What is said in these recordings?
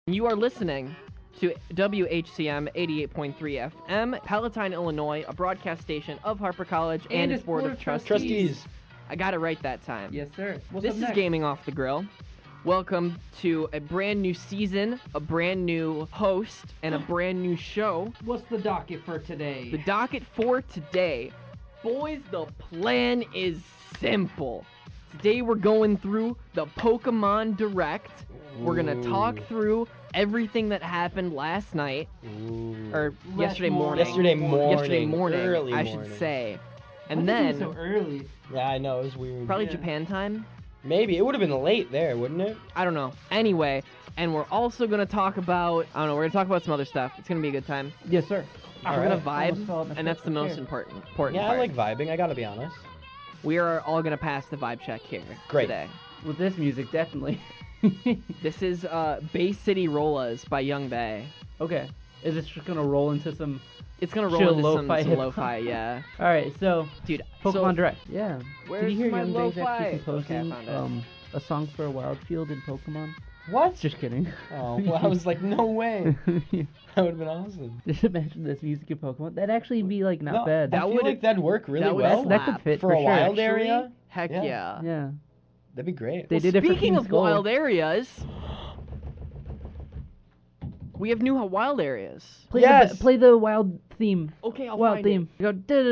You are listening to WHCM 88.3 FM, Palatine, Illinois, a broadcast station of Harper College and its Board of Trustees. I got it right that time. Yes, sir. This is Gaming Off the Grill. Welcome to a brand new season, a brand new host, and a brand new show. What's the docket for today? The docket for today. Boys, the plan is simple. Today we're going through the Pokemon Direct. We're going to talk through everything that happened last night. Or yesterday morning. Yesterday morning, early I morning. should say. And Why then... is it so early? Yeah, I know, it was weird. Probably Japan time? Maybe. It would have been late there, wouldn't it? I don't know. Anyway, and we're also going to talk about... I don't know, we're going to talk about some other stuff. It's going to be a good time. Yes, sir. We're going to vibe, and that's the most important part. Yeah, I like vibing, I gotta be honest. We are all going to pass the vibe check here today. With this music, definitely. This is Bay City Rollas by Young Bay. Okay. Is this just going to roll into some... It's going to roll chill into lo-fi some hip-hop? lo-fi, yeah. All right, so... Dude, Pokemon Direct. Yeah. Where's Did you hear my Young Bay's lo-fi? actually composing Okay, I found a song for a wild field in Pokemon? What? Just kidding. Oh, well, I was like, no way. That would have been awesome. Just imagine this music in Pokemon. That'd actually be, like, not bad. I feel like that'd work really that would well. That could fit for a sure. wild Actually, area. Heck Yeah. yeah. Yeah. That'd be great. They did it for Speaking King's of Gold. wild areas, we have new wild areas. Play Yes. play the wild theme. Okay, I'll Wild find theme. it. You go dun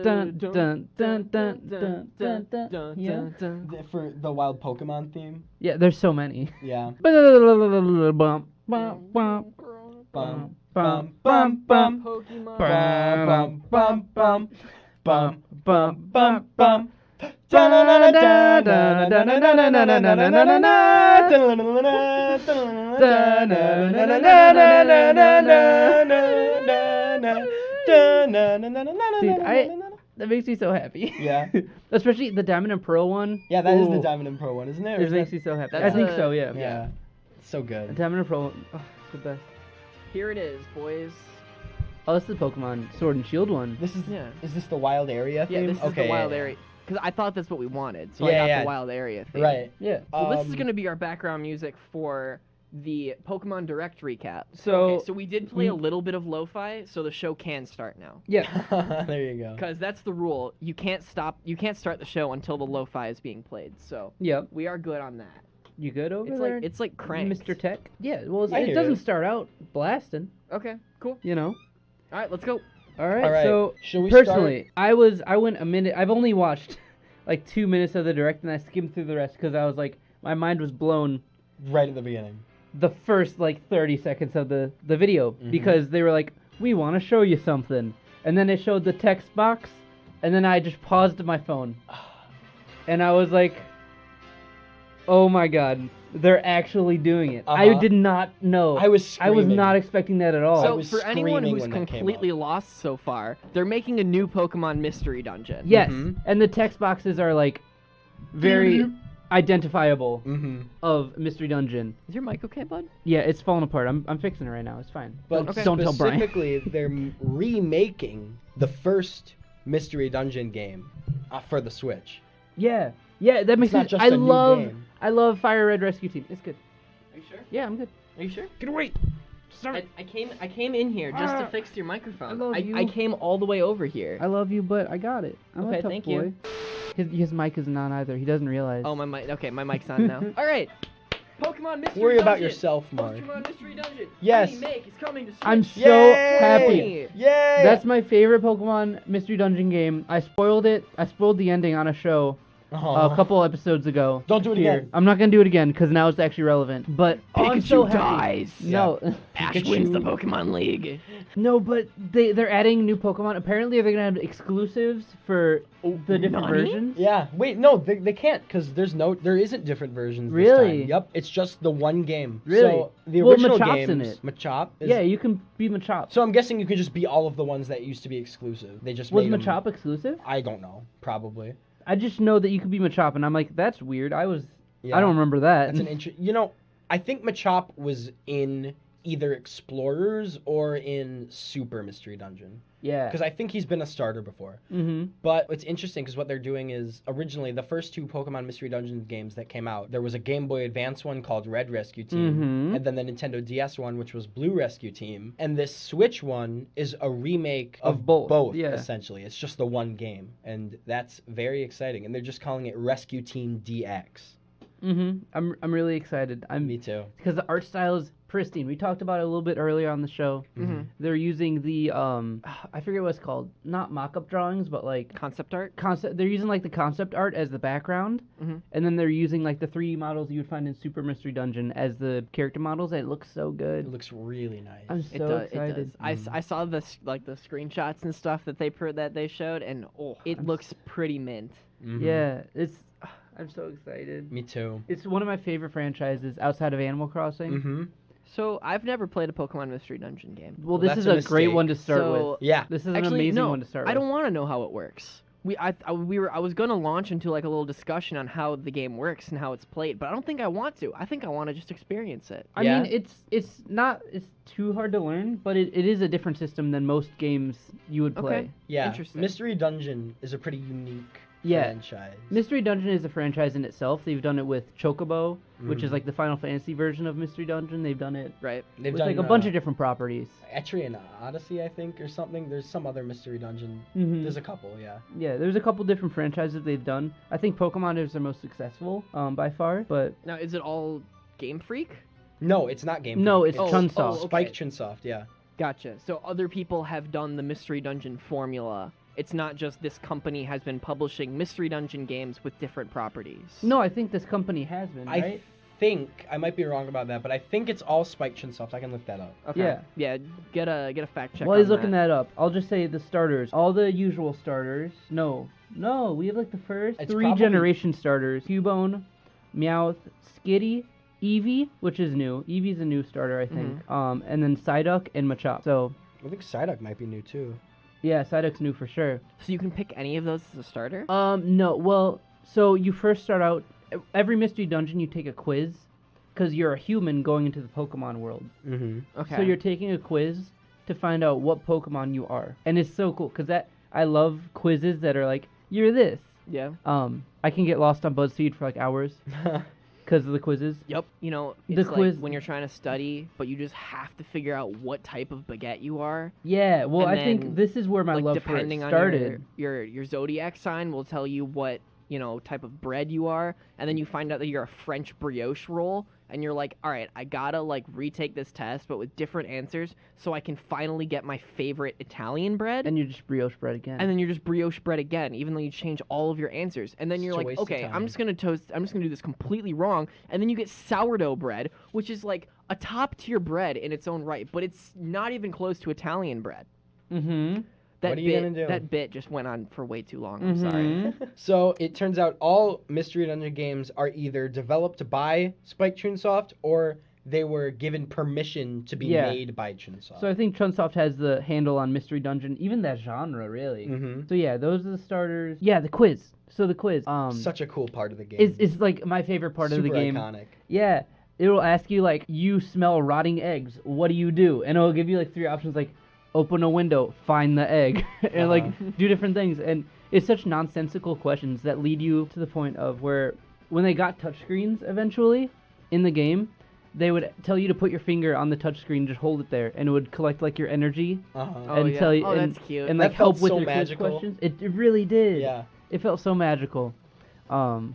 dun dun dun dun dun dun. Yeah. For the wild Pokemon theme. Yeah, there's so many. Yeah. Bum, bum, bum, Bum, bum, bum, bum. Pokemon. Bum, bum, bum, bum, bum, bum, bum. That makes me so happy. Yeah. Especially the Diamond and Pearl one. Yeah, that is the Ooh. Diamond and Pearl one, isn't it? Or It is makes that- me so happy. That's I think a- so, yeah. Yeah. It's so The good. Diamond and Pearl one. Oh, the best. Here it is, boys. Oh, this is the Pokemon Sword and Shield one. This is Yeah. Is this the wild area Yeah, theme? this is Okay, the wild yeah, area. Because I thought that's what we wanted, so Yeah, I got yeah. the wild area thing. Right. Yeah. Well, this is going to be our background music for the Pokemon Direct recap. So, Okay, so we did play a little bit of lo-fi, so the show can start now. yeah. There you go. Because that's the rule. You can't start the show until the lo-fi is being played. So Yep. we are good on that. You good over It's there? like it's like cranked. Mr. Tech? Yeah, well, I it hear doesn't you. start out blasting, Okay, cool. you know? All right, let's go. All right, All right. so Shall we personally, I went a minute. I've only watched like 2 minutes of the direct, and I skimmed through the rest because I was like, my mind was blown Right at the beginning. the first like 30 seconds of the video because they were like, we want to show you something, and then it showed the text box, and then I just paused my phone, and I was like, oh my god. They're actually doing it. I Uh-huh. did not know. I was I was screaming. not expecting that at all. So was for anyone screaming who's when that came completely lost so far, they're making a new Pokemon mystery dungeon. Yes, Mhm. and the text boxes are like very identifiable Mm-hmm. of Mystery Dungeon. Is your mic okay, bud? Yeah, it's falling apart. I'm fixing it right now. It's fine. But Don't tell Brian. specifically, they're remaking the first Mystery Dungeon game for the Switch. Yeah, that makes not sense. just I a new love game. I love Fire Red Rescue Team. It's good. Are you sure? Yeah, I'm good. Are you sure? Get away. Sorry. I came in here just to Ah, fix your microphone. I love you. I came all the way over here. I love you, but I got it. I'm Okay, a tough thank boy. you. His mic isn't on either. He doesn't realize. Oh, my mic. Okay, my mic's on now. All right. Pokemon Mystery Worry Dungeon. about yourself, Mark. Pokemon Mystery Dungeon. Yes. Remake is coming to Switch. I'm so Yay! happy. Yay! That's my favorite Pokemon Mystery Dungeon game. I spoiled it. I spoiled the ending on a show a couple episodes ago. Don't do it Here. again. I'm not gonna do it again because now it's actually relevant. But I'm so Pikachu happy. dies. No, Ash Pikachu. wins the Pokemon League. no, but they're adding new Pokemon. Apparently, they're gonna have exclusives for the different Nani? versions. Yeah. Wait, no, they can't because there isn't different versions. Really? This time. Yep. It's just the one game. Really? So the Well, original Machop's games. in it. Machop. Is, Yeah, you can be Machop. So I'm guessing you could just be all of the ones that used to be exclusive. They just Was made 'em- Machop exclusive? I don't know. Probably. I just know that you could be Machop, and I'm like, that's weird. I Yeah. don't remember that. That's an I think Machop was in either Explorers or in Super Mystery Dungeon. Yeah. Because I think he's been a starter before. Mm-hmm. But it's interesting because what they're doing is originally the first 2 Pokemon Mystery Dungeon games that came out, there was a Game Boy Advance one called Red Rescue Team, Mhm. and then the Nintendo DS one, which was Blue Rescue Team. And this Switch one is a remake Of both, yeah. essentially. It's just the one game, and that's very exciting. And they're just calling it Rescue Team DX. Mm-hmm. I'm really excited. Me too. Because the art style is pristine. We talked about it a little bit earlier on the show. Mm-hmm. They're using the I forget what it's called. Not mock-up drawings, but like Concept art. They're using like the concept art as the background, Mhm. and then they're using like the 3D models you would find in Super Mystery Dungeon as the character models. It looks so good. It looks really nice. I'm It so does. excited. It does. I saw the screenshots and stuff that they showed, and it looks pretty mint. Mhm. Yeah, I'm so excited. Me too. It's one of my favorite franchises outside of Animal Crossing. Mm-hmm. So I've never played a Pokemon Mystery Dungeon game. Well, Well, this that's is a a great mistake. one to start So- with. Yeah. This is an Actually, amazing no, one to start I with. don't want to know how it works. I was gonna launch into like a little discussion on how the game works and how it's played, but I don't think I want to. I think I want to just experience it. I Yeah. mean, it's too hard to learn, but it is a different system than most games you would play. Okay. Yeah. Interesting. Mystery Dungeon is a pretty unique Yeah. franchise. Mystery Dungeon is a franchise in itself. They've done it with Chocobo, which is Mhm. like the Final Fantasy version of Mystery Dungeon. They've done it Right. They've with done like a bunch of different properties. Etrian Odyssey, I think, or something. There's some other Mystery Dungeon. Mhm. There's a couple, yeah. Yeah, there's a couple different franchises they've done. I think Pokemon is their most successful by far, but Now, is it all Game Freak? No, it's not Game No, Freak. it's Chunsoft. okay. Spike Chunsoft, yeah. Gotcha. So other people have done the Mystery Dungeon formula. It's not just this company has been publishing Mystery Dungeon games with different properties. no, I think this company has been, I right? think, I might be wrong about that, but I think it's all Spike Chunsoft. I can look that up. Okay. Yeah. Yeah. Get a fact check. While he's on looking that up, I'll just say the starters. All the usual starters. No, we have like the first It's 3 probably- generation starters. Cubone, Meowth, Skitty, Eevee, which is new. Eevee's a new starter, I think. And then Psyduck and Machop. So, I think Psyduck might be new, too. yeah, Psyduck's new for sure. So you can pick any of those as a starter. No, well, so you first start out, every Mystery Dungeon you take a quiz, because you're a human going into the Pokemon world. Mm-hmm. Okay. So you're taking a quiz to find out what Pokemon you are. And it's so cool, because I love quizzes that are like, you're this. Yeah. I can get lost on BuzzFeed for like hours because of the quizzes. Yep. You know, The it's quiz- like when you're trying to study, but you just have to figure out what type of baguette you are. Yeah, well, And I think then, this is where my like love for it depending on started. your zodiac sign will tell you what, you know, type of bread you are, and then you find out that you're a French brioche roll, and you're like, all right, I gotta like retake this test, but with different answers, so I can finally get my favorite Italian bread. And you're just brioche bread again. And then you're just brioche bread again, even though you change all of your answers. And then you're Such a like, waste of okay, time. I'm just gonna do this completely wrong. And then you get sourdough bread, which is like a top tier bread in its own right, but it's not even close to Italian bread. Mm-hmm. That What are you bit, gonna do? That bit just went on for way too long. I'm sorry. Mm-hmm. So it turns out all Mystery Dungeon games are either developed by Spike Chunsoft or they were given permission to be Yeah. made by Chunsoft. So I think Chunsoft has the handle on Mystery Dungeon, even that genre, really. Mhm. So yeah, those are the starters. Yeah, the quiz. So the quiz. Such a cool part of the game. is like my favorite part of the game. Iconic. Yeah, it'll ask you like, you smell rotting eggs. What do you do? And it'll give you like 3 options, like open a window, find the egg, and like do different things. And it's such nonsensical questions that lead you to the point of where when they got touchscreens eventually in the game, they would tell you to put your finger on the touchscreen, just hold it there, and it would collect like your energy Uh-huh. Oh, and yeah. tell you Oh, and, that's cute. and That like help felt with so your quiz magical. questions. It really did. Yeah. It felt so magical.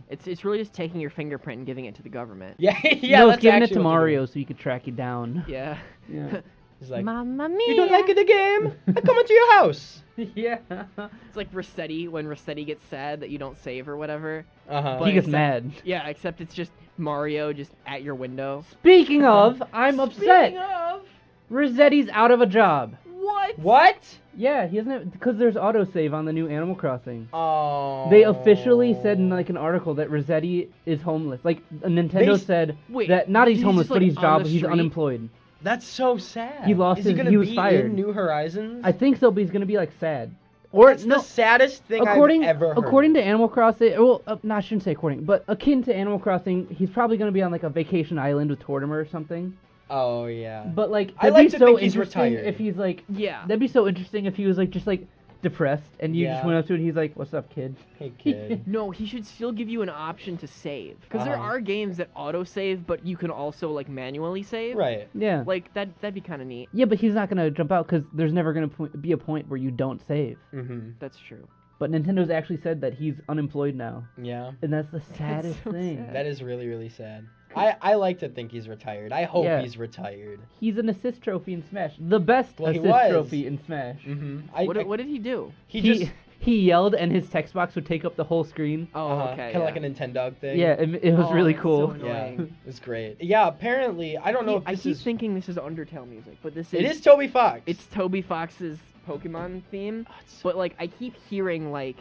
It's really just taking your fingerprint and giving it to the government. Yeah, yeah. no, that's it's giving it actually to what they're Mario so he could track you down. Yeah. Yeah. He's like, Mamma mia. you don't like the game? I come into your house. yeah. It's like Rossetti when Rossetti gets sad that you don't save or whatever. Uh-huh. But He gets except- mad. Yeah, except it's just Mario just at your window. Speaking of, I'm upset. Speaking of, Rossetti's out of a job. what? What? Yeah, he doesn't because there's autosave on the new Animal Crossing. Oh. They officially said in like an article that Rossetti is homeless. Like Nintendo They- said Wait, that not he's he's homeless, just, but like, he's on job the he's street? unemployed. That's so sad. He lost Is he his- gonna he was be fired. in New Horizons? I think so, but he's gonna be like sad. Or That's no, the saddest thing according I've ever heard. according to Animal Crossing, well, no, I shouldn't say according, but akin to Animal Crossing, he's probably gonna be on like a vacation island with Tortimer or something. Oh yeah. But like, I that'd like be to so think he's interesting retired. if he's like, Yeah. that'd be so interesting if he was like just like depressed and you just Yeah. went up to him and he's like, "What's up, kid?" Hey kid. No, he should still give you an option to save. Because there Uh-huh. are games that auto-save, but you can also, like, manually save. Right. Yeah. Like, that'd be kind of neat. Yeah, but he's not gonna jump out because there's never gonna be a point where you don't save. Mm-hmm. That's true. But Nintendo's actually said that he's unemployed now, Yeah. and that's the saddest so thing. sad. That is really, really sad. I like to think he's retired. I hope Yeah. he's retired. He's an assist trophy in Smash, the best Well, he assist was. trophy in Smash. Mm-hmm. What did he do? He yelled, and his text box would take up the whole screen. Oh, okay. Kind of like a Nintendo thing. Yeah, it was Oh, really that's cool. so Yeah, annoying. it was great. Yeah, apparently, I don't know if I this keep is. thinking this is Undertale music, but this is. It is Toby Fox. It's Toby Fox's Pokemon theme, Oh, it's- but like I keep hearing like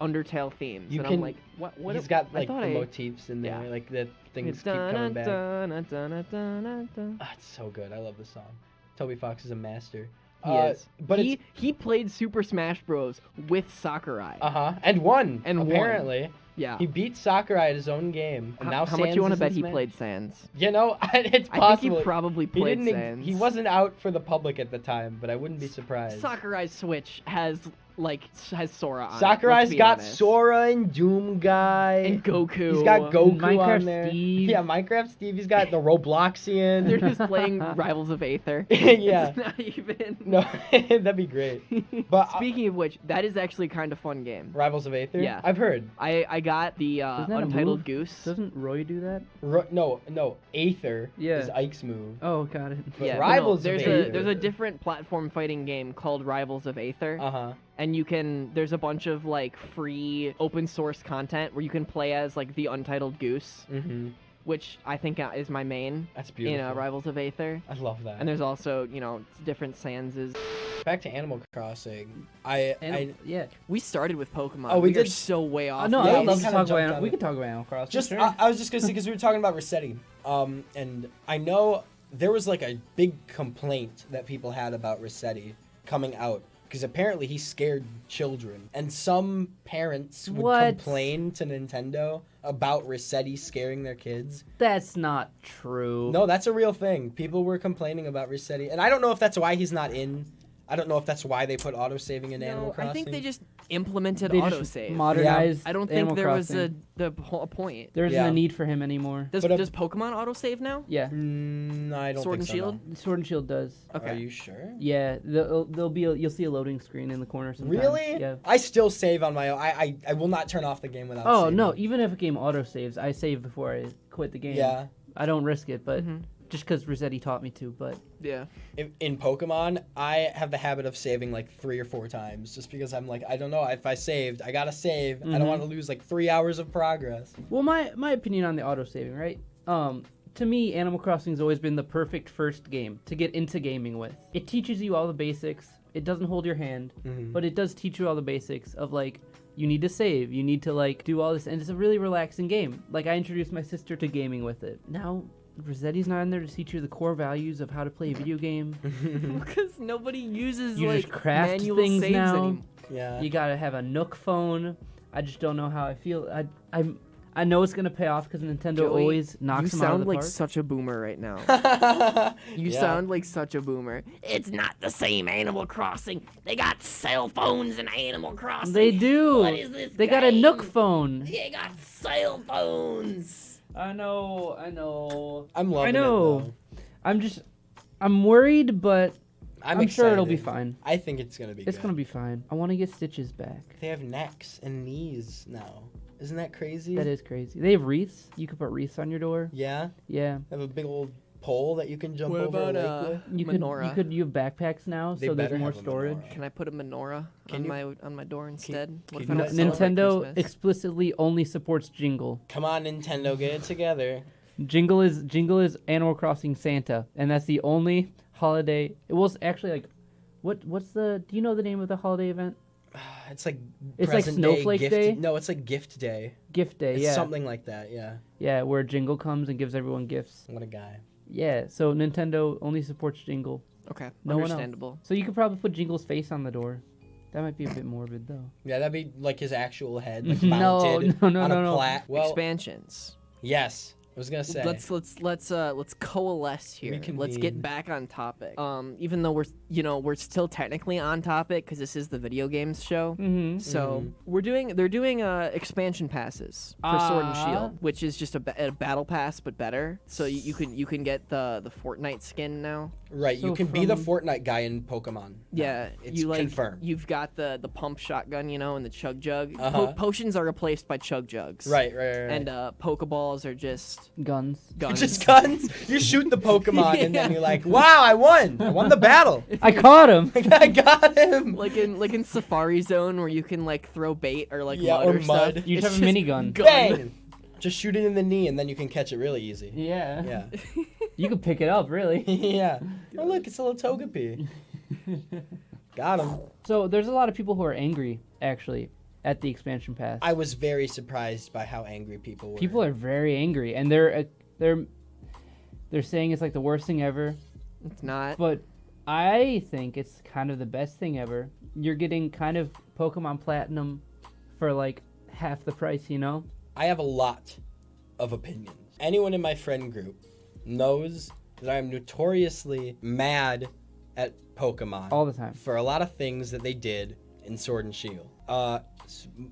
Undertale themes, You and can- I'm like, what? He's got I like thought the I- motifs in there, Yeah. like the things It's keep coming back. dun-dun-dun-dun-dun-dun-dun. Ah, it's so good. I love this song. Toby Fox is a master. He is. But he played Super Smash Bros. With Sakurai. and won. And won. apparently. Yeah. He beat Sakurai at his own game. And now How much Sans you want to is bet in he Smash. played Sans? You know, it's I possible. think he probably played didn't. Sans. He wasn't out for the public at the time, but I wouldn't be surprised. Sakurai's Switch has Sora on it. Sakurai's let's be got honest. Sora and Doom Guy. and Goku. He's got Goku Minecraft on there. Steve. Yeah, Minecraft Steve. He's got the Robloxian. They're just playing Rivals of Aether. Yeah. It's not even. No, that'd be great. But Speaking of which, that is actually kind of fun game. Rivals of Aether. Yeah. I've heard. I got the Isn't that a Untitled move? Goose. Doesn't Roy do that? No, Aether Yeah. is Ike's move. Oh, got it. But Yeah, but Rivals of there's Aether. there's a different platform fighting game called Rivals of Aether, Uh-huh. and there's a bunch of like free open source content where you can play as like the Untitled Goose, Mm-hmm. which I think is my main That's in beautiful. Rivals of Aether. I love that. And there's also different Sanses. Back to Animal Crossing. Yeah. We started with Pokemon. Oh, we are did- so way off. no, yeah, I'd we love to kinda talk jumped about. on We it. could talk about Animal Crossing. Just sure. I was just gonna say because we were talking about Rossetti, and I know there was like a big complaint that people had about Rossetti coming out because apparently he scared children, and some parents would What? complain to Nintendo about Rossetti scaring their kids. That's not true. No, that's a real thing. People were complaining about Rossetti, and I don't know if that's why he's not in. I don't know if that's why they put autosaving in Animal No, Crossing. I think they just implemented They autosave. just modernized. I don't think Animal there was Crossing. a point. There isn't Yeah. a need for him anymore. Does But, does Pokemon autosave now? Yeah, I don't Sword think and so, Shield? no. Sword and Shield does. Okay. Are you sure? Yeah, you'll see a loading screen in the corner sometimes. Really? Yeah. I still save on my own. I will not turn off the game without Oh saving. no! Even if a game auto saves, I save before I quit the game. Yeah. I don't risk it, but Mhm. just because Rossetti taught me to. But Yeah. In Pokemon, I have the habit of saving like 3 or 4 times just because I'm like, I don't know. If I saved, I gotta save. I Mhm. don't want to lose like 3 hours of progress. well, my opinion on the auto saving, right? To me, Animal Crossing's always been the perfect first game to get into gaming with. It teaches you all the basics. It doesn't hold your hand, Mhm. but it does teach you all the basics of like you need to save, you need to like do all this, and it's a really relaxing game. Like I introduced my sister to gaming with it. Now Rossetti's not in there to teach you the core values of how to play a video game. Because nobody uses You like just craft manual things saves now. anymore. Yeah. You gotta have a Nook phone. I just don't know how I feel. I know it's gonna pay off because Nintendo Joey, always knocks You them out of sound the like park. such a boomer right now. You Yeah. sound like such a boomer. It's not the same Animal Crossing. They got cell phones in Animal Crossing. They do. What is this They got a game? Nook phone. They got cell phones. I know. I'm loving I know. it though. I'm worried, but I'm sure it'll be excited. fine. I think it's gonna be. It's good. gonna be fine. I want to get Stitches back. They have necks and knees now. Isn't that crazy? That is crazy. They have wreaths. You could put wreaths on your door. Yeah. Yeah. They have a big old pole that you can jump What over about a lake with. You menorah? You have backpacks now, They so there's better more have a storage. menorah. Can I put a menorah Can on my door instead? What if can I you don't not celebrate Nintendo Christmas? explicitly only supports Jingle. Come on, Nintendo, get it together. Jingle is Animal Crossing Santa, and that's the only holiday. It was actually like, what's the? Do you know the name of the holiday event? It's like It's like present Snowflake gift, Day? No, it's like gift day. Gift Day. It's Yeah. something like that. Yeah. Yeah, where Jingle comes and gives everyone gifts. What a guy. Yeah, so Nintendo only supports Jingle. Okay, No one else. understandable. So you could probably put Jingle's face on the door. That might be a bit morbid, though. Yeah, that'd be like his actual head, like No, mounted no, on a no. plat. Well, Expansions. yes. was gonna say. Let's coalesce here. Let's get Reconvene. back on topic. Even though we're still technically on topic because this is the video games show. Mm-hmm. So they're doing expansion passes for Sword and Shield, which is just a battle pass but better. So you can get the Fortnite skin now. Right, you So can be the from- Fortnite guy in Pokemon. Yeah, It's confirmed. You've got the pump shotgun, and the chug jug. Uh-huh. Potions are replaced by chug jugs. Right. And Pokeballs are just Guns. guns. Just guns. You shoot the Pokemon and then you're like, "Wow, I won! I won the battle! I caught him. I got him!" like in Safari Zone where you can like throw bait or like Yeah, mud or or stuff. mud. You It's just have a minigun. gun. Bang! Just shoot it in the knee and then you can catch it really easy. Yeah. Yeah. You can pick it up, really. Yeah. Oh look, it's a little Togepi. Got him. So there's a lot of people who are angry, actually, at the expansion pass. I was very surprised by how angry people were. People are very angry, and they're saying it's like the worst thing ever. It's not. But I think it's kind of the best thing ever. You're getting kind of Pokemon Platinum for like half the price, you know? I have a lot of opinions. Anyone in my friend group knows that I'm notoriously mad at Pokemon All the time. for a lot of things that they did in Sword and Shield.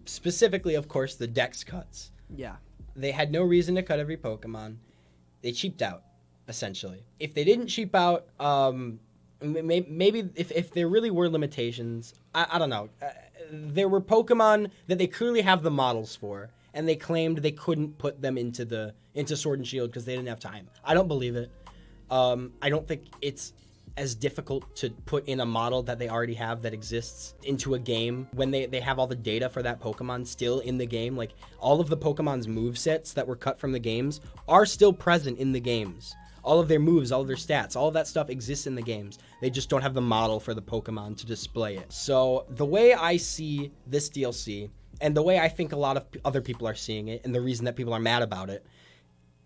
Specifically, of course, the dex cuts. Yeah. They had no reason to cut every Pokemon. They cheaped out, essentially. If they didn't cheap out, maybe if there really were limitations, I don't know. There were Pokemon that they clearly have the models for, and they claimed they couldn't put them into Sword and Shield because they didn't have time. I don't believe it. I don't think it's as difficult to put in a model that they already have that exists into a game when they have all the data for that Pokemon still in the game. Like, all of the Pokemon's movesets that were cut from the games are still present in the games. All of their moves, all of their stats, all of that stuff exists in the games. They just don't have the model for the Pokemon to display it. So the way I see this DLC, and the way I think a lot of other people are seeing it, and the reason that people are mad about it,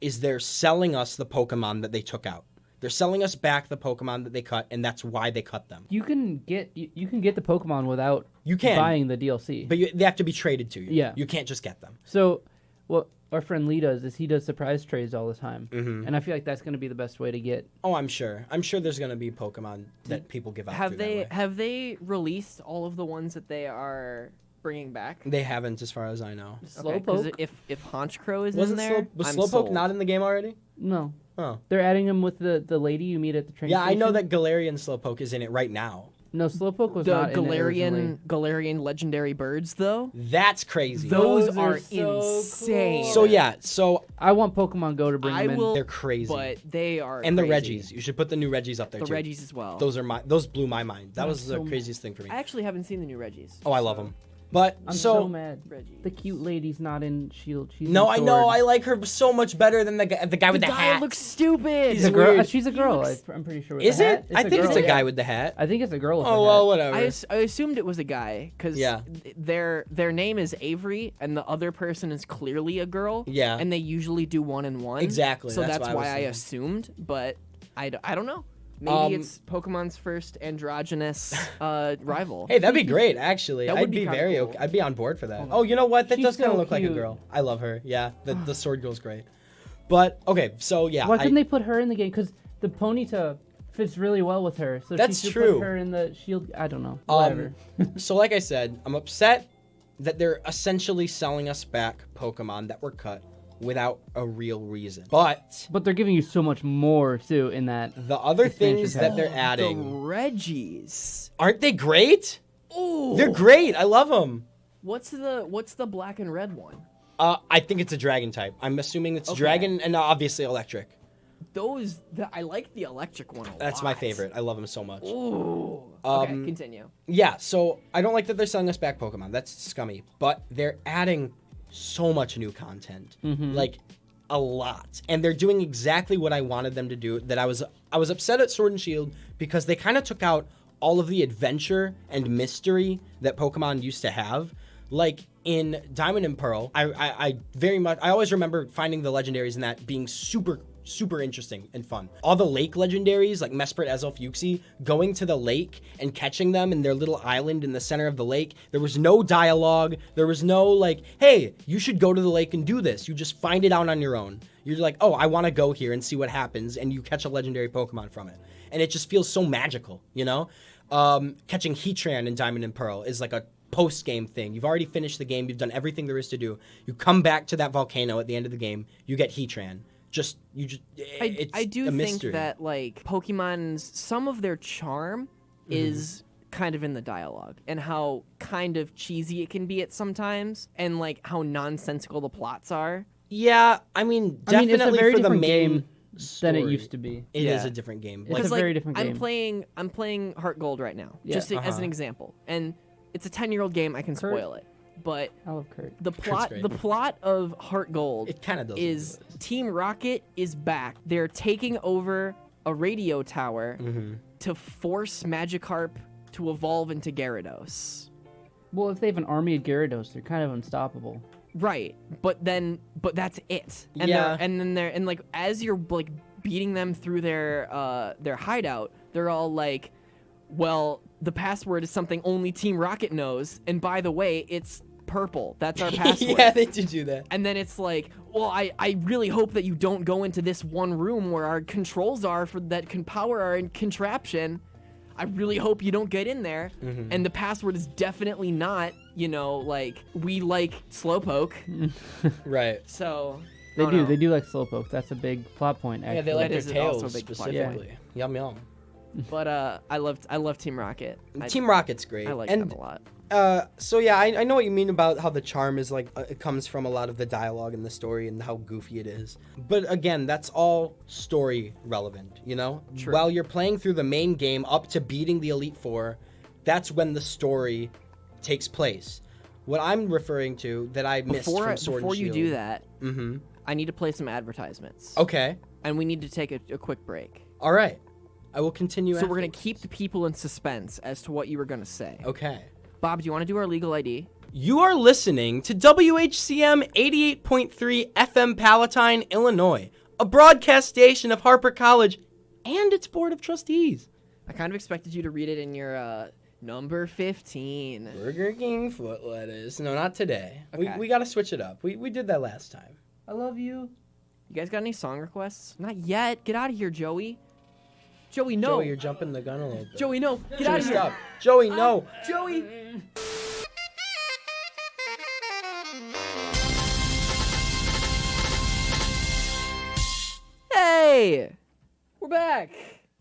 is they're selling us the Pokemon that they took out. They're selling us back the Pokemon that they cut, and that's why they cut them. You can get the Pokemon without You can. buying the DLC. But they have to be traded to you. Yeah. You can't just get them. So what our friend Lee does is he does surprise trades all the time. Mhm. And I feel like that's going to be the best way to get. Oh, I'm sure. I'm sure there's going to be Pokemon that people give out Have through that way. have they released all of the ones that they are bringing back? They haven't, as far as I know. Okay, 'cause Slowpoke? if Honchkrow is Was in there, was I'm Slowpoke sold. not in the game already? No. Oh. They're adding him with the lady you meet at the train Yeah, I station. know that Galarian Slowpoke is in it right now. No, Slowpoke was The not in it originally. Galarian legendary birds though. That's crazy. Those are are so insane. cool. So yeah, so I want Pokemon Go to bring I them in. will- they're crazy. But they are And the crazy. Reggies. You should put the new Reggies up there The too. Reggies as well. Those blew my mind. That I'm was the so- craziest thing for me. I actually haven't seen the new Reggies. Oh, I love them. But I'm so mad. Reggie. The cute lady's not in Shield. She's no, in I know. Sword. I like her so much better than the guy with the guy hat. looks stupid. She's He's a girl. weird. She's a girl. looks- I'm pretty sure. With Is the it? hat. I think it's a girl. guy with the hat. I think it's a girl with Oh a well, hat. whatever. I assumed it was a guy because Yeah. their name is Avery and the other person is clearly a girl. Yeah. And they usually do 1-1. Exactly, So that's that's what I was why I thinking. assumed, but I don't know. Maybe Um, it's Pokemon's first androgynous rival. Hey, that'd be great. Actually, That would I'd be be kinda very. cool. I'd be on board for that. Oh, you know what? That She's does kind of so look like a cute. girl. I love her. Yeah, the sword girl's great. But okay, so yeah, Why couldn't they put her in the game? Because the Ponyta fits really well with her. So That's she should true. Put her in the Shield. I don't know. Whatever. So like I said, I'm upset that they're essentially selling us back Pokemon that were cut without a real reason. But But they're giving you so much more too in that. the other Expansion things pack. that they're The adding, Reggies. aren't they great? Ooh. They're great. I love them. What's the black and red one? I think it's a dragon type. I'm assuming it's Okay. dragon and obviously electric. I like the electric one a lot. That's my favorite. I love them so much. Ooh. Okay, Um, continue. Yeah, so I don't like that they're selling us back Pokemon. That's scummy. But they're adding so much new content. Like a lot. And they're doing exactly what I wanted them to do. That I was upset at Sword and Shield because they kind of took out all of the adventure and mystery that Pokemon used to have. Like in Diamond and Pearl, I always remember finding the legendaries in that being super interesting and fun. All the lake legendaries like Mesprit, Ezelf, Uxie, going to the lake and catching them in their little island in the center of the lake. There was no dialogue. There was no like, hey, you should go to the lake and do this. You just find it out on your own. You're like, oh, I want to go here and see what happens, and you catch a legendary Pokemon from it. And it just feels so magical, you know? Catching Heatran in Diamond and Pearl is like a post-game thing. You've already finished the game. You've done everything there is to do. You come back to that volcano at the end of the game. You get Heatran. It's I do a think mystery. that like Pokemon's some of their charm is kind of in the dialogue and how kind of cheesy it can be at sometimes, and like how nonsensical the plots are. Yeah, I mean, definitely it's a very for the different main game than it story, used to be. It is Yeah. a different game. It's Like, a Because, very different game. I'm playing Heart Gold right now, Yeah. just as an example, and it's a 10-year-old game. I can Kurt. spoil it, but I love Kurt. the great. plot of Heart Gold it kind of does. is Team Rocket is back. They're taking over a radio tower to force Magikarp to evolve into Gyarados. Well, if they have an army of Gyarados, they're kind of unstoppable. Right, but that's it. And Yeah. and like as you're like beating them through their hideout, they're all like, well, the password is something only Team Rocket knows, and by the way, it's purple. That's our password. Yeah, they do that. And then it's like, well, I really hope that you don't go into this one room where our controls are for that can power our contraption. I really hope you don't get in there. And the password is definitely not, like, we like Slowpoke. Right. So They oh, do. no. They do like Slowpoke. That's a big plot point, actually. Yeah, they like That their is also tails a big plot specifically. Yum yum. But I love Team Rocket. Team Rocket's great. I like and them a lot. So yeah, I know what you mean about how the charm is like it comes from a lot of the dialogue in the story and how goofy it is. But again, that's all story relevant, you know? True. While you're playing through the main game up to beating the Elite Four, that's when the story takes place. What I'm referring to that I missed from Sword Before and you Shield. do that, I need to play some advertisements. Okay. And we need to take a quick break. All right. I will continue. So we're going to afterwards. keep the people in suspense as to what you were going to say. Okay. Bob, do you want to do our legal ID? You are listening to WHCM 88.3 FM Palatine, Illinois, a broadcast station of Harper College and its Board of Trustees. I kind of expected you to read it in your number 15. Burger King foot lettuce. No, not today. Okay. We got to switch it up. We did that last time. I love you. You guys got any song requests? Not yet. Get out of here, Joey. Joey, no. Joey, you're jumping the gun a little bit. Joey, no. Get out Joey, of here. stop. Joey, no. Joey. Hey, we're back.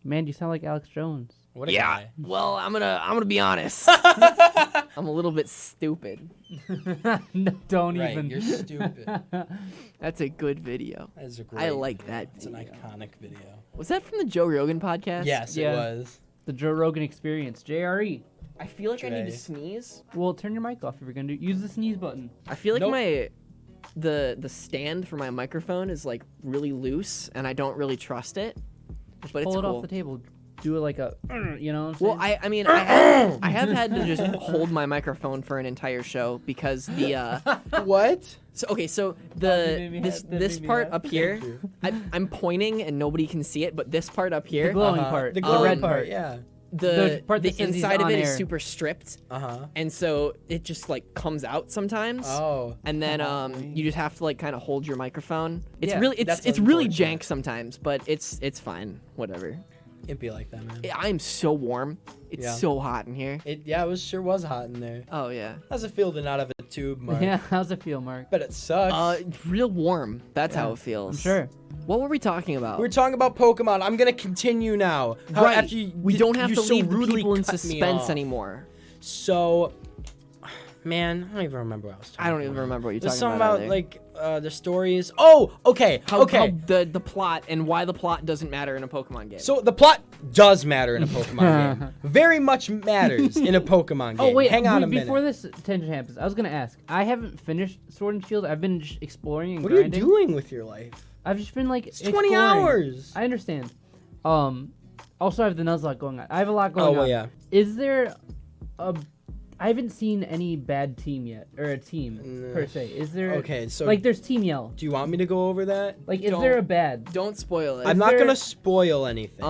Man, you sound like Alex Jones. What a Yeah. guy. Well, I'm gonna be honest. I'm a little bit stupid. No, don't Right, even. you're stupid. That's a good video. That is a great I like that It's an video. iconic video. Was that from the Joe Rogan podcast? Yes, Yeah. it was. The Joe Rogan Experience. JRE. I feel like I need Dre. to sneeze. Well, turn your mic off if you're gonna use the sneeze button. I feel like Nope. the stand for my microphone is like really loose, and I don't really trust it. But Pull it's it cool. off the table. Do it like a, you know. What I'm Well, saying? I mean, I have had to just hold my microphone for an entire show because the What? so That the made me this ha- that this made me part laugh. up here, Thank you. I'm pointing and nobody can see it, but this part up here, The glowing part. The The glowing red part, part. yeah. the part that the says he's inside of on it is air. super stripped, Uh-huh. and so it just like comes out sometimes. Oh. And then you just have to like kind of hold your microphone. It's Yeah, really that's it's really unfortunate. jank sometimes, but it's fine. Whatever. It'd be like that, man. I'm so warm. It's Yeah. so hot in here. It sure was hot in there. Oh yeah. How's it feel to not have a tube, Mark? Yeah, how's it feel, Mark? Bet it sucks. Real warm. That's how Yeah, it feels. I'm sure. What were we talking about? We're talking about Pokemon. I'm gonna continue now. How right. after you- We don't have you to so leave the rudely people in cut me suspense off. anymore. So, man, I don't even remember what I was talking I about. don't even remember what you're There's talking something about. about either. like the stories. Oh, okay, how okay. the plot and why the plot doesn't matter in a Pokemon game. So the plot does matter in a Pokemon game. Very much matters in a Pokemon game. Oh wait, hang on a before minute. this tangent happens, I was gonna ask. I haven't finished Sword and Shield. I've been just exploring and What are you grinding. doing with your life? I've just been like It's 20 exploring. hours. I understand. Also I have the Nuzlocke going on. I have a lot going Oh, well, on. yeah. Is there a? I haven't seen any bad team yet, or a team per se. Is there? Okay, so Like, there's Team Yell. do you want me to go over that? Like, is Don't- there a bad? don't spoil it. I'm not there- gonna spoil anything.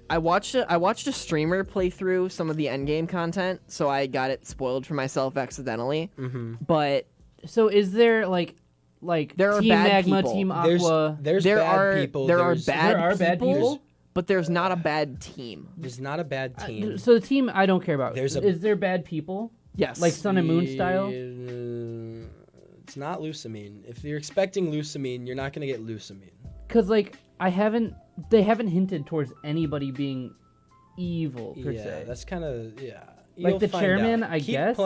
I watched a streamer play through some of the endgame content, so I got it spoiled for myself accidentally. Mm-hmm. But So is there like, like There are Team bad Magma, people. Team There's Aqua. there's there bad are people. there are there's, bad There are bad people? but there's not a bad team. There's not a bad team. So the team I don't care about. There's a- Is there bad people? Yes. Like Sun and Moon style? It's not Lusamine. If you're expecting Lusamine, you're not gonna get Lusamine. Because like they haven't hinted towards anybody being evil per Yeah, se. that's kind of Like You'll the find chairman, out. I guess?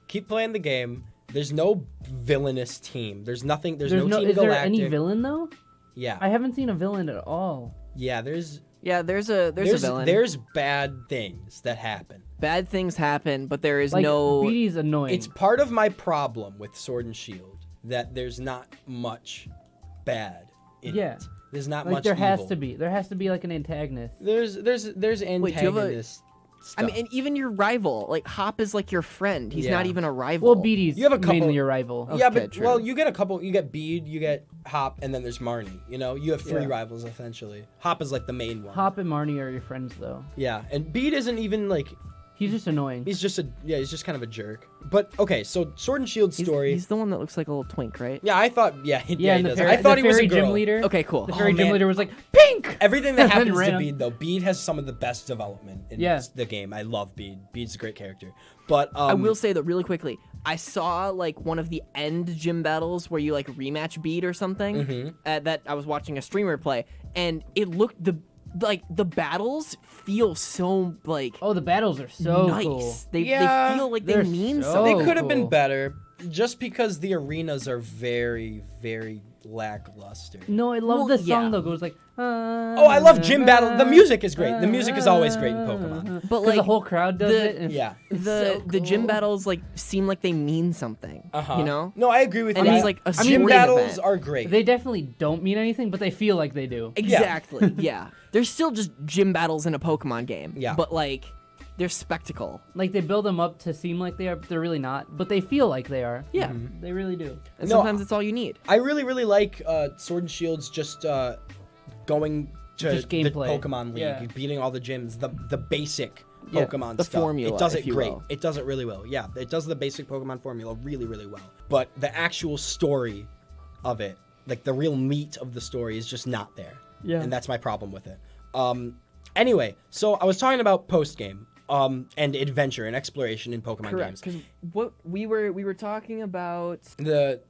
Keep playing the game. There's no villainous team. There's nothing. There's no Team Is there Galactic. any villain though? Yeah, I haven't seen a villain at all. yeah. There's there's a villain. There's bad things that happen. Bad things happen, but there is Like no. BD's annoying. It's part of my problem with Sword and Shield that there's not much bad in Yeah. it. There's not like much. there has evil. to be. There has to be like an antagonist. There's Wait, do you have a- antagonist. I mean, and even your rival, like Hop, is like your friend. He's Yeah. not even a rival. Well, BD's You have a couple- mainly your rival. Yeah, Okay, but true. well, you get a couple. You get Bede, you get Hop, and then there's Marnie. You know, you have three Yeah. rivals essentially. Hop is like the main one. Hop and Marnie are your friends though. Yeah, and Bede isn't even like He's just annoying. he's just he's just kind of a jerk. But okay, so Sword and Shield story. He's the one that looks like a little twink, right? Yeah, I thought yeah, he and the does. fairy, I thought the he was a fairy girl. gym leader. Okay, cool. The fairy Oh, gym man. leader was like pink. Everything that And then happens ran to up. Bede though, Bede has some of the best development in Yeah. the game. I love Bede. Bede's a great character. But I will say though, really quickly, I saw like one of the end gym battles where you like rematch Bede or something. Mm-hmm. That I was watching a streamer play, and it looked the battles feel so like Oh, the battles are so nice. cool. They Yeah, feel like they're they mean so something. they could have been cool. better, just because the arenas are very, very lackluster. No, I love Well, the song yeah. though. It goes like. Oh, I love gym battle. The music is great. The music is always great in Pokemon. But the like whole crowd does the- it. And Yeah. the gym cool. battles like seem like they mean something. Uh-huh. You know. No, I agree with And you. it's like a Gym sporting battles event. are great. They definitely don't mean anything, but they feel like they do. Exactly. Yeah. There's still just gym battles in a Pokemon game. Yeah. But like, they're spectacle. Like they build them up to seem like they are, but they're really not. But they feel like they are. Yeah. They really do. And No, sometimes it's all you need. I really, really like Sword and Shield's just going to Just the gameplay. Pokemon League, Yeah. beating all the gyms, the basic Yeah, Pokemon the stuff. formula, It does it if you great. will. It does it really well. Yeah, it does the basic Pokemon formula really, really well. But the actual story of it, like the real meat of the story, is just not there. Yeah. And that's my problem with it. Anyway, so I was talking about post game. And adventure and exploration in Pokemon Correct. games. Because what we were talking about The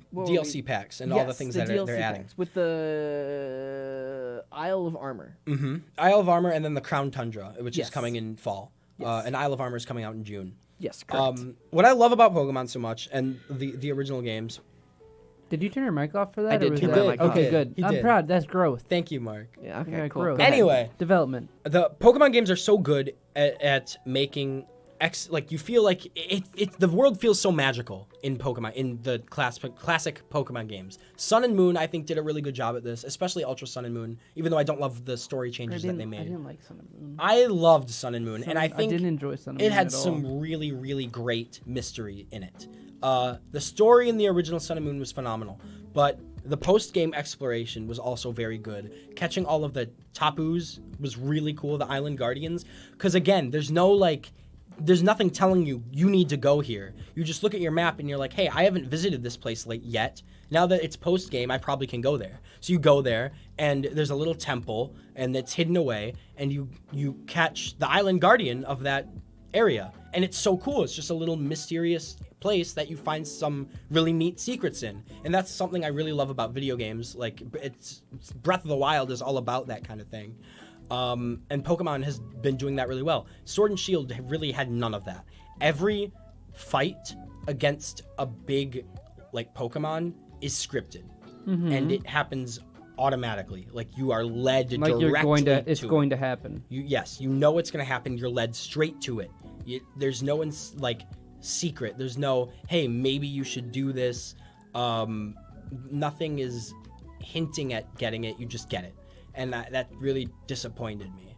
What were DLC we- packs and all the things that DLC they're adding. packs with the Isle of Armor. Mm-hmm. Isle of Armor and then the Crown Tundra, which is Yes. coming in fall. Yes. And Isle of Armor is coming out in June. Yes, correct. What I love about Pokemon so much, and the original games. Did you turn your mic off for that? I or did was turn that- my mic off. Okay, He good. did. I'm proud. That's growth. Thank you, Mark. Yeah, okay, Yeah, cool. growth. Go ahead. Anyway, Development. the Pokemon games are so good at making like you feel like the world feels so magical in Pokemon, in the classic Pokemon games. Sun and Moon, I think, did a really good job at this, especially Ultra Sun and Moon, even though I don't love the story changes that they I made. didn't like Sun and Moon. I loved Sun and Moon, and I think didn't enjoy Sun and it Moon had at all. some really, really great mystery in it. The story in the original Sun and Moon was phenomenal, but the post-game exploration was also very good. Catching all of the Tapus was really cool, the Island Guardians, because again, there's nothing telling you need to go here. You just look at your map and you're like, hey, I haven't visited this place yet. Now that it's post-game, I probably can go there. So you go there, and there's a little temple, and it's hidden away, and you catch the Island Guardian of that area. And it's so cool. It's just a little mysterious place that you find some really neat secrets in. And that's something I really love about video games. Like, it's Breath of the Wild is all about that kind of thing. And Pokemon has been doing that really well. Sword and Shield really had none of that. Every fight against a big, like, Pokemon is scripted. And it happens automatically. Like, you are led Like directly you're going to, to it's it. going to happen. Yes, you know what's going to happen. You're led straight to it. There's no secret. There's no, hey, maybe you should do this. Nothing is hinting at getting it. You just get it. And that really disappointed me.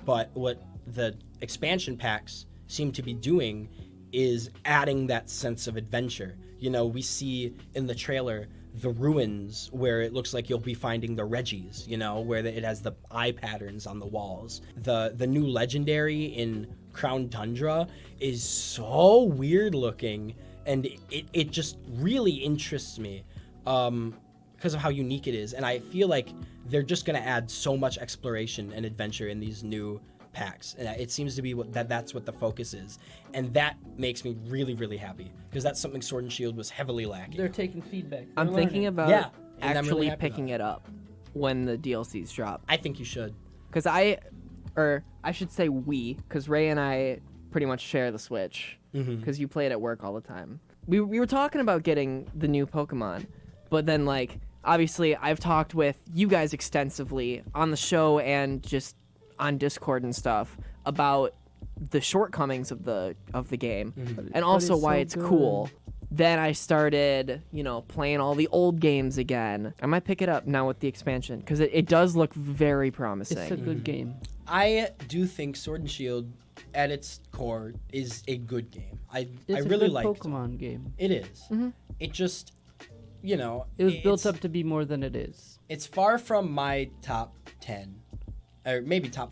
But what the expansion packs seem to be doing is adding that sense of adventure. You know, we see in the trailer the ruins where it looks like you'll be finding the Reggies, you know, where it has the eye patterns on the walls. The new legendary in Crown Tundra is so weird looking, and it just really interests me because of how unique it is, and I feel like they're just gonna add so much exploration and adventure in these new packs, and it seems to be that's what the focus is, and that makes me really, really happy because that's something Sword and Shield was heavily lacking. They're taking feedback. I'm They're thinking learning. about Yeah, and I'm really actually happy picking about it up when the DLCs drop. I think you should. Because I should say we, because Ray and I pretty much share the Switch, because you play it at work all the time. We were talking about getting the new Pokemon, but then, like, obviously I've talked with you guys extensively on the show and just on Discord and stuff about the shortcomings of the game, and also it's why so it's good. cool. Then I started, playing all the old games again. I might pick it up now with the expansion, because it does look very promising. It's a good game. I do think Sword and Shield, at its core, is a good game. I It's really a good like Pokemon game. it. Is. It just, It was built up to be more than it is. It's far from my top 10, or maybe top.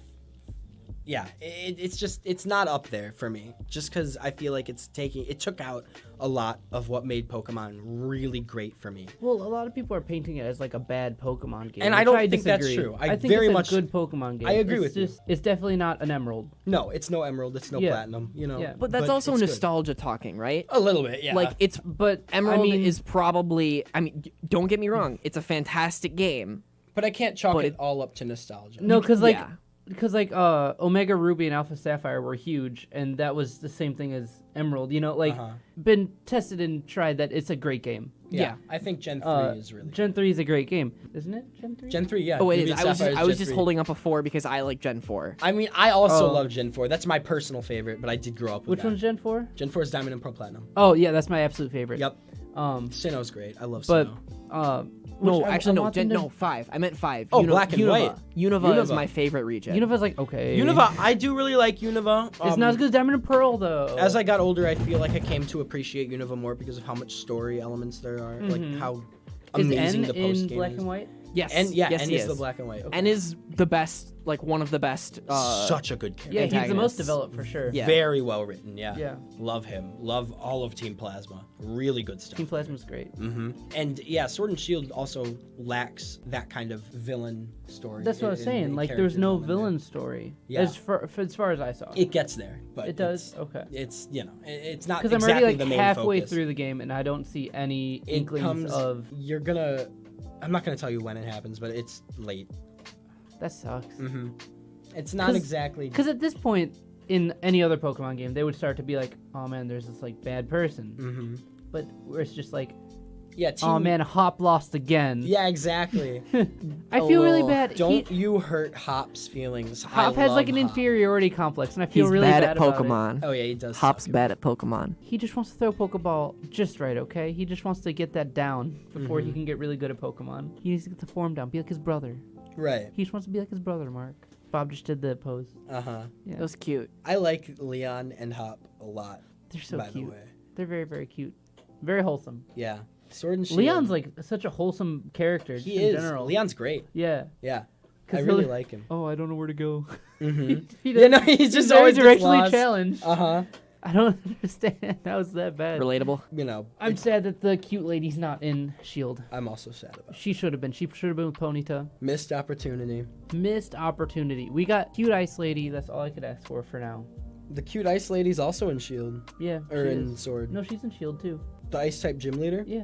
Yeah, it's not up there for me. Just because I feel like it took out a lot of what made Pokemon really great for me. Well, a lot of people are painting it as like a bad Pokemon game, And I which don't think that's disagree. true. I think very it's much- a good Pokemon game. I agree It's with you. It's definitely not an Emerald. No, it's no Emerald, it's no Yeah. Platinum. Yeah. But that's also it's good. nostalgia talking, right? A little bit, yeah. Like, it's But Emerald I mean, is probably. I mean, don't get me wrong. It's a fantastic game. but I can't chalk but it it- all up to nostalgia. no, because like. Yeah. Because Omega Ruby and Alpha Sapphire were huge, and that was the same thing as Emerald. Been tested and tried that it's a great game. Yeah. I think Gen 3 is really. Gen 3 is a great game, isn't it? Gen 3. Gen 3, yeah. Oh, it Ruby is. and Sapphire I was Gen just 3. holding up a 4 because I like Gen 4. I mean, I also Oh. love Gen 4. That's my personal favorite, but I did grow up with Which that. one's Gen 4? Gen 4 is Diamond and Pearl Platinum. Oh yeah, that's my absolute favorite. Yep. Um, Sinnoh's great. I love but Sinnoh. No, which I actually, no. want them to- No, 5. I meant 5. Oh, Black and Unova. White. Unova is Unova. my favorite region. Unova's like okay. Unova, I do really like Unova. It's not as good as Diamond and Pearl though. As I got older, I feel like I came to appreciate Unova more because of how much story elements there are. Like how is amazing N the post in game Black is. and White? Yes. And yeah, yes, N he is the black and white. N is the best, like one of the best. Such a good character. Yeah, he's the most antagonists. developed for sure. Yeah. Very well written. Yeah. Yeah. Love him. Love all of Team Plasma. Really good stuff. Team Plasma's great. And yeah, Sword and Shield also lacks that kind of villain story. That's what I was saying. Like, there's no villain story. Yeah. As far as I saw. It gets there, but It does? Okay. It's it's not Because exactly I'm already the like main halfway focus. through the game and I don't see any It inklings comes. of. I'm not gonna tell you when it happens, but it's late. That sucks. It's not 'Cause- exactly. Because at this point in any other Pokemon game, they would start to be like, oh man, there's this like bad person. But where it's just like, Yeah. oh man, Hop lost again. Yeah, exactly. I feel really Oh, bad. Don't you hurt Hop's feelings. Hop I has like love an Hop. inferiority complex, and I feel He's really bad bad at about it. Pokemon. Oh yeah, he does. Hop's suck. bad at Pokemon. He just wants to throw a Pokeball just right, okay? He just wants to get that down before Mm-hmm. he can get really good at Pokemon. He needs to get the form down, be like his brother. Right. He just wants to be like his brother, Mark. Bob just did the pose. Yeah. Yeah. That was cute. I like Leon and Hop a lot. They're so by the cute. way. They're very, very cute. Very wholesome. Yeah. Sword and Shield. Leon's like such a wholesome character just he in is. general. Leon's great. Yeah. Yeah. 'Cause I really he'll- like him. Oh, I don't know where to go. Mm-hmm. He Yeah, no, he's just very always gets directionally lost. challenged. Uh-huh. I don't understand how it's that bad. Relatable. You know, I'm sad that the cute lady's not in Shield. I'm also sad about it. She should have been. She should have been with Ponyta. Missed opportunity. Missed opportunity. We got cute ice lady. That's all I could ask for now. The cute ice lady's also in Shield. Yeah. Or she in is. Sword. No, she's in Shield too. The ice type gym leader? Yeah.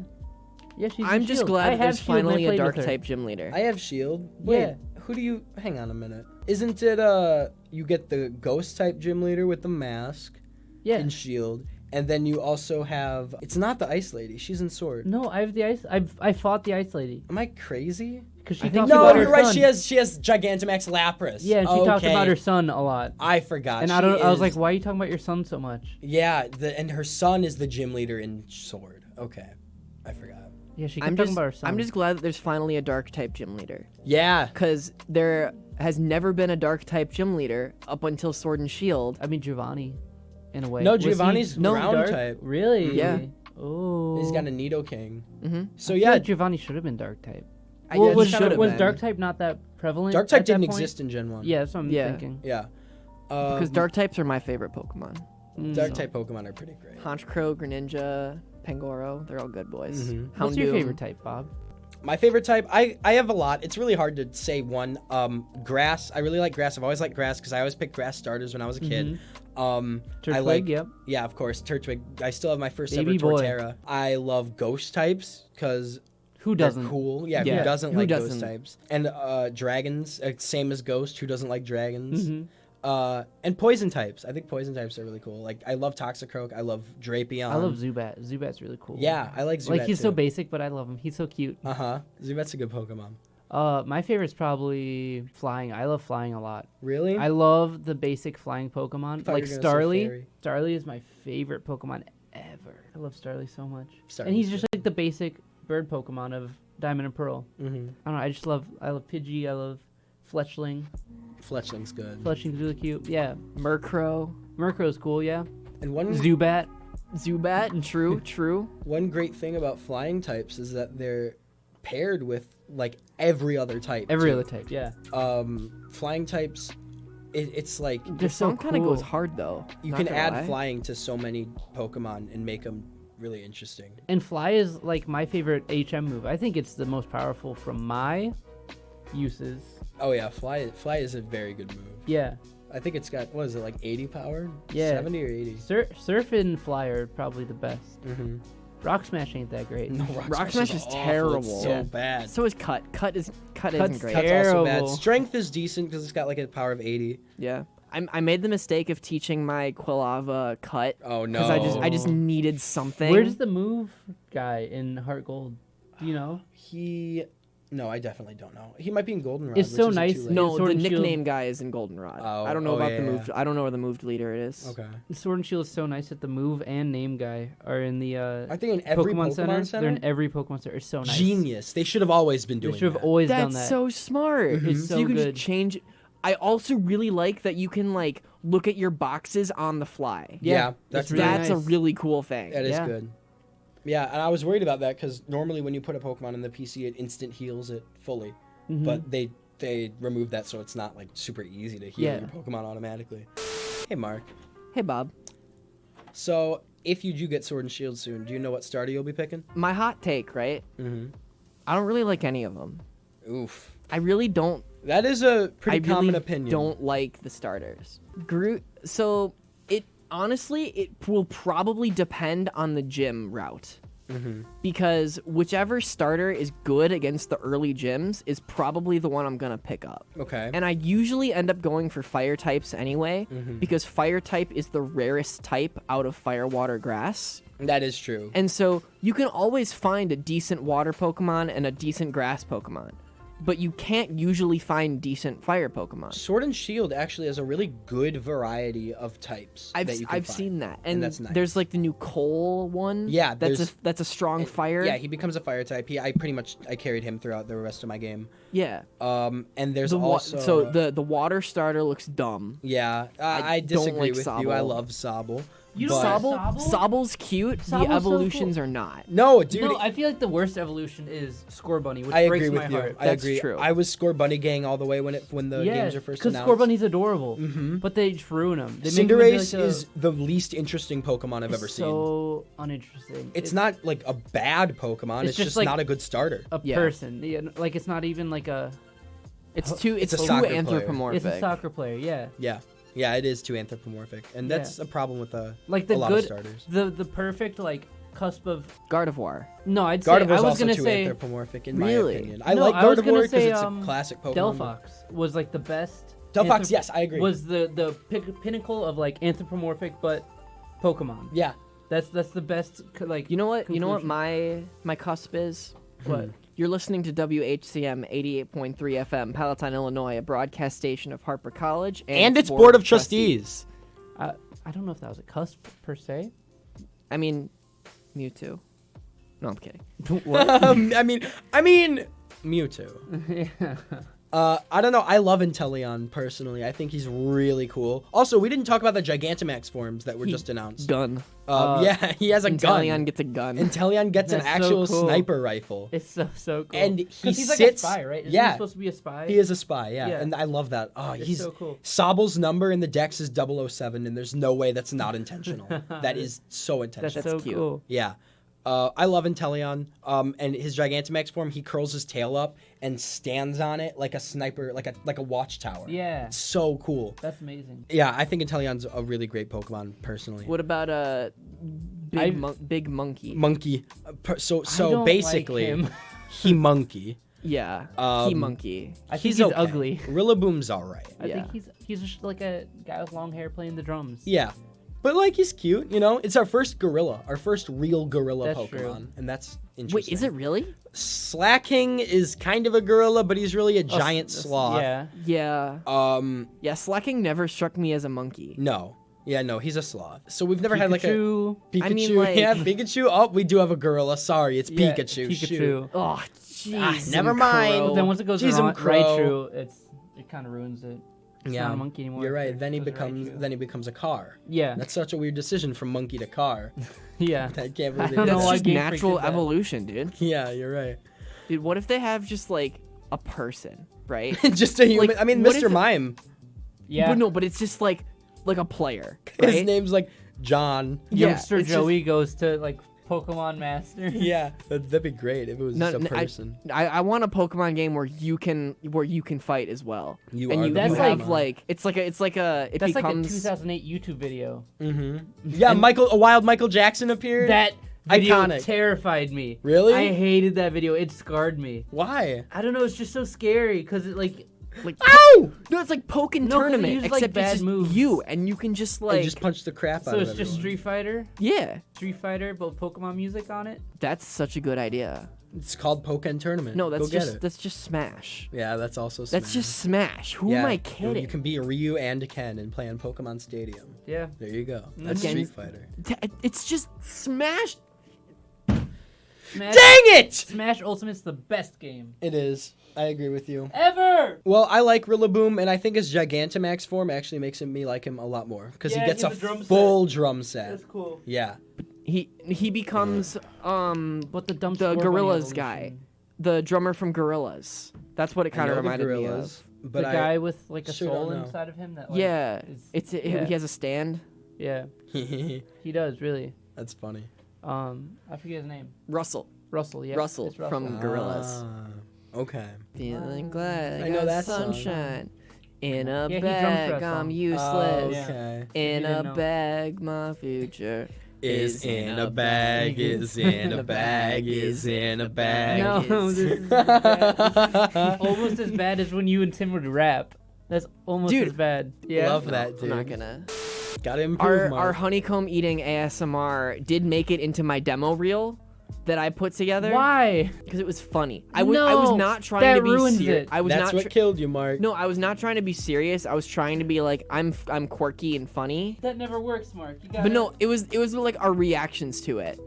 Yeah, she's. I'm in just Shield. I glad have there's Shield and I finally a played dark with her. type gym leader. I have Shield. Wait, Yeah. who do you... Hang on a minute. Isn't it, you get the ghost type gym leader with the mask Yeah. in Shield, and then you also have... It's not the ice lady. She's in Sword. No, I have the ice. I fought the ice lady Am I crazy? because she I think talks you No, about are. her you're right. son. She has Gigantamax Lapras. Yeah, and she talks Okay. about her son a lot. I forgot. And She I was is- like, why are you talking about your son so much? Yeah, and her son is the gym leader in Sword. Okay, I forgot. Yeah, she kept I'm talking just, about her son. I'm just glad that there's finally a dark type gym leader. Yeah, Because there has never been a dark type gym leader up until Sword and Shield. I mean, Giovanni, in a way. no, Was he Giovanni's no ground dark? type. Really? Yeah. Oh. He's got a Nidoking. Mm-hmm. So I feel yeah, like Giovanni should have been dark type. I Well, guess was it should have was been. dark type not that prevalent? dark type at that didn't point? exist in Gen 1. Yeah, that's what I'm Yeah. thinking. Yeah. Because dark types are my favorite Pokemon. Dark type Pokemon are pretty great. Honchkrow, Greninja, Pangoro, they're all good boys. What's your Houndoom. favorite type, Bob? My favorite type, I have a lot. It's really hard to say one. Grass. I really like grass. I've always liked grass because I always picked grass starters when I was a kid. I Turtwig, like, yep. yeah, of course, Turtwig. I still have my first Baby ever boy. Torterra. I love ghost types because Who they're doesn't? cool. Yeah, Yeah. who doesn't Who like doesn't? ghost types? And dragons, same as ghost. Who doesn't like dragons? And poison types. I think poison types are really cool. Like I love Toxicroak. I love Drapion. I love Zubat. Zubat's really cool. Yeah, I like Zubat Like he's too. so basic, but I love him. He's so cute. Zubat's a good Pokemon. My favorite's probably flying. I love flying a lot. Really? I love the basic flying Pokemon. thought Like you were gonna say Starly. fairy. Starly is my favorite Pokemon ever. I love Starly so much. Starly's And he's good. just like the basic bird Pokemon of Diamond and Pearl. Mm-hmm. I don't know. I love Pidgey. I love Fletchling. Fletchling's good. Fletchling's really cute. Yeah. Murkrow, Murkrow's cool. Yeah. And one Zubat. Zubat, true. one great thing about flying types is that they're paired with like every other type. Every too. other type. Yeah. Flying types, it's like They're The song so kind of cool. goes hard though. you not can gonna add lie. flying to so many Pokemon and make them really interesting. And Fly is like my favorite HM move. I think it's the most powerful from my uses. Oh yeah, fly is a very good move. Yeah. I think it's got, what is it, like 80 power? Yeah. 70 or 80? Surf and Fly are probably the best. Mm-hmm. Rock Smash ain't that great. No, Rock Smash is awful. terrible. It's so Yeah. bad. So is Cut. Cut isn't Cut's great. Cut's also terrible. bad. Strength is decent because it's got like a power of 80. Yeah. I made the mistake of teaching my Quilava Cut Oh no. because I just needed something. Where's the move guy in Heart Gold? Do you know? No, I definitely don't know. He might be in Goldenrod. It's which so isn't nice. too late. No, Sword the and Shield. nickname guy is in Goldenrod. Oh, I don't know oh, about yeah, the yeah. moved. I don't know where the moved leader is. Okay. Sword and Shield is so nice that the move and name guy are in the I think in every Pokemon Center. They're in every Pokemon Center. It's so nice. Genius. They should have always been They doing should have that. always done That's that. so smart. It's So so you can good. just change. I also really like that you can like look at your boxes on the fly. Yeah, that's really That's a nice. really cool thing. That is Yeah. good. Yeah, and I was worried about that because normally when you put a Pokemon in the PC, it instant heals it fully. Mhm. But they removed that so it's not like super easy to heal Yeah. your Pokemon automatically. Hey Mark, Hey Bob, so if you do get Sword and Shield soon, do you know what starter you'll be picking? my hot take, right? Mm-hmm. I don't really like any of them. Oof. I really don't. That is a pretty I common really opinion. don't like the starters. Groot. So it honestly it will probably depend on the gym route. Mm-hmm. Because whichever starter is good against the early gyms is probably the one I'm gonna pick up. Okay. And I usually end up going for fire types anyway, because fire type is the rarest type out of fire, water, grass. That is true. And so you can always find a decent water Pokemon and a decent grass Pokemon, but you can't usually find decent fire Pokemon. Sword and Shield actually has a really good variety of types. I've that you can I've find. seen that, and and that's nice. there's like the new Cole one. Yeah, that's a strong fire. Yeah, he becomes a fire type. I carried him throughout the rest of my game. Yeah. And there's The also so the water starter looks dumb. yeah. I don't disagree like with you. I Sobble. love Sobble. You but- don't Sobble, Sobble's cute. Sobble's the so evolutions cool. are not. No, dude. No, I feel like the worst evolution is Scorbunny, which I breaks agree my with you. heart. I That's agree. true. I was Score Bunny gang all the way when the games were first because announced. Scorbunny's adorable, but they just ruin him. They make him Cinderace into, like, is the least interesting Pokemon I've ever seen. so uninteresting. It's not like a bad Pokemon. It's It's, just just like- not a good starter. a Yeah. person. Yeah, like it's not even like a. It's too It's a too soccer player. anthropomorphic. It's a soccer player. Yeah, Yeah, it is too anthropomorphic, and that's a problem with like a the lot of good, starters. the perfect like cusp of. Gardevoir. No, I'd say Gardevoir's I was also gonna too say anthropomorphic in Really? my opinion. I No, like I was gonna Gardevoir because say, it's a classic Pokemon. Delphox was like the best. Delphox, yes, I agree. Was the pinnacle of like anthropomorphic, but Pokemon. Yeah. That's the best. Like You know what? You know what conclusion. my cusp is? What? You're listening to WHCM 88.3 FM, Palatine, Illinois, a broadcast station of Harper College And its Board of Trustees. I don't know if that was a cusp per se. I mean, Mewtwo. No, I'm kidding. What? I mean, Mewtwo. Yeah. I don't know. I love Inteleon personally. I think he's really cool. Also, we didn't talk about the Gigantamax forms that were just announced. Gun. Yeah, he has a Inteleon gun. gets a gun. Inteleon gets an That's so actual cool. sniper rifle. It's so cool. And he 'Cause he's like sits. a spy, right? Isn't yeah, he supposed to be a spy? he is a spy. Yeah, Yeah. and I love that. Oh, It's he's so cool. Sable's number in the dex is 007, and there's no way that's not intentional. That is so intentional. That's so cute. cool. Yeah. I love Inteleon. And his Gigantamax form, he curls his tail up and stands on it like a sniper, like a watchtower. Yeah, It's so cool. that's amazing. Yeah, I think Inteleon's a really great Pokemon personally. What about big monkey? Monkey. So I don't basically, like him. he monkey. Yeah, he monkey. I think He's he's okay. ugly. Rillaboom's all right. I Yeah. think he's just like a guy with long hair playing the drums. Yeah. But like he's cute, you know. It's our first gorilla, our first real gorilla That's Pokemon, true. and that's Wait, interesting. is it really? Slacking is kind of a gorilla, but he's really a giant sloth. Yeah. Yeah. Yeah, Slacking never struck me as a monkey. No. Yeah, no, he's a sloth. So we've never had like a Pikachu. Pikachu. I mean, like- Yeah, Pikachu. Oh, we do have a gorilla. Sorry, it's Yeah, Pikachu. Pikachu. Shoot. Oh, jeez. never mind. Crow. Then once it goes Jeez, I'm Raichu, it kind of ruins it. It's Yeah, not a monkey anymore. You're right. It Then he goes to becomes Raichu. a car. Yeah. That's such a weird decision from monkey to car. Yeah. I can't I believe don't they know That's why just Game Freak natural did that. evolution, dude. Yeah, you're right. Dude, what if they have just like a person, right? Just a human. Like, I mean, what Mr. if- Mime. Yeah. But no, but it's just like a player, His right? name's like John. Yeah, Youngster it's just- Joey goes to like Pokemon Master. Yeah, that'd be great if it was No, just a I- person. I want a Pokemon game where you can fight as well. You and are you, the you That's have Pokemon. like it That's like a becomes 2008 YouTube video. Mm-hmm. Yeah, a wild Michael Jackson appeared. That video Iconic. terrified me. Really? I hated that video. It scarred me. Why? I don't know. It's just so scary because it like Ow! no, it's like Pokken No, 'cause it Tournament, uses, like, except bad it's just moves. you, and you can just I like just punched the crap out so of it's just everyone. Street Fighter, but Pokemon music on it. That's such a good idea. It's called Pokken Tournament. No, Go that's get just it. that's just Smash. Yeah, that's also That's Smash. just Smash. Who yeah, am I kidding? You can be a Ryu and a Ken and play on Pokemon Stadium. Yeah. There you go. That's Again- Street Fighter. It's just Smash. Smash, Dang it! Smash Ultimate's the best game It is. I agree with you. ever. Well, I like Rillaboom, and I think his Gigantamax form actually makes me like him a lot more because Yeah, he gets he a has a drum set. full drum set. That's cool. Yeah. He becomes But the dumb the Scorbunny Gorillaz evolution. guy, the drummer from Gorillaz. That's what it I kind know of the reminded me Gorillas, of. but the guy with like a sure soul don't know. inside of him. That like, Yeah, is, he has a stand. yeah. I. He does really. That's funny. I forget his name. Russell. Russell. Yeah. Russell it's from Gorillaz. Ah, okay. Feeling glad I know got that song. sunshine in a Yeah, he drums for bag. that I'm song. useless. Yeah. Okay. In You a didn't know. bag, my future Is in a bag, is in a bag, is in a bag. No, is- this is bad. Almost as bad as when you and Tim would rap. That's almost Dude, as bad. Yeah. Love that, dude. I'm not gonna. Gotta improve, Our Mark. honeycomb eating ASMR did make it into my demo reel that I put together. Why? Because it was funny. I was No, not trying that to be ruins serious. it. I was That's not. what killed you, Mark. No, I was not trying to be serious. I was trying to be like I'm quirky and funny. That never works, Mark. You gotta... But no, it was like our reactions to it,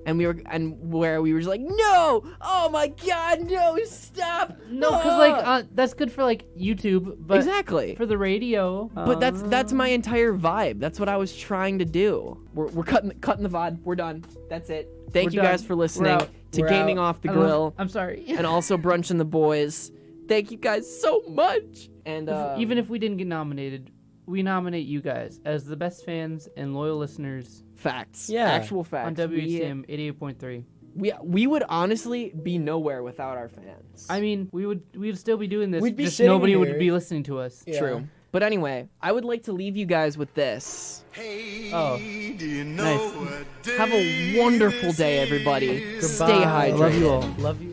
and we were just like, no, oh my god, no, stop. No, because Ah!" like that's good for like YouTube, but exactly. for the radio. But that's my entire vibe. That's what I was trying to do. We're cutting the VOD. We're done. That's it. Thank We're you done. guys for We're listening out. to We're Gaming out. Off the I don't know- Grill I'm sorry. and also Brunch and the Boys. Thank you guys so much. And Even if we didn't get nominated, we nominate you guys as the best fans and loyal listeners facts, Yeah. actual facts. on WHCM 88.3. We would honestly be nowhere without our fans. I mean, we'd still be doing this. We'd be just sitting nobody here. would be listening to us. Yeah. True. But anyway, I would like to leave you guys with this. Oh, Have a wonderful day, everybody. Stay Goodbye. hydrated. love you all. Love you.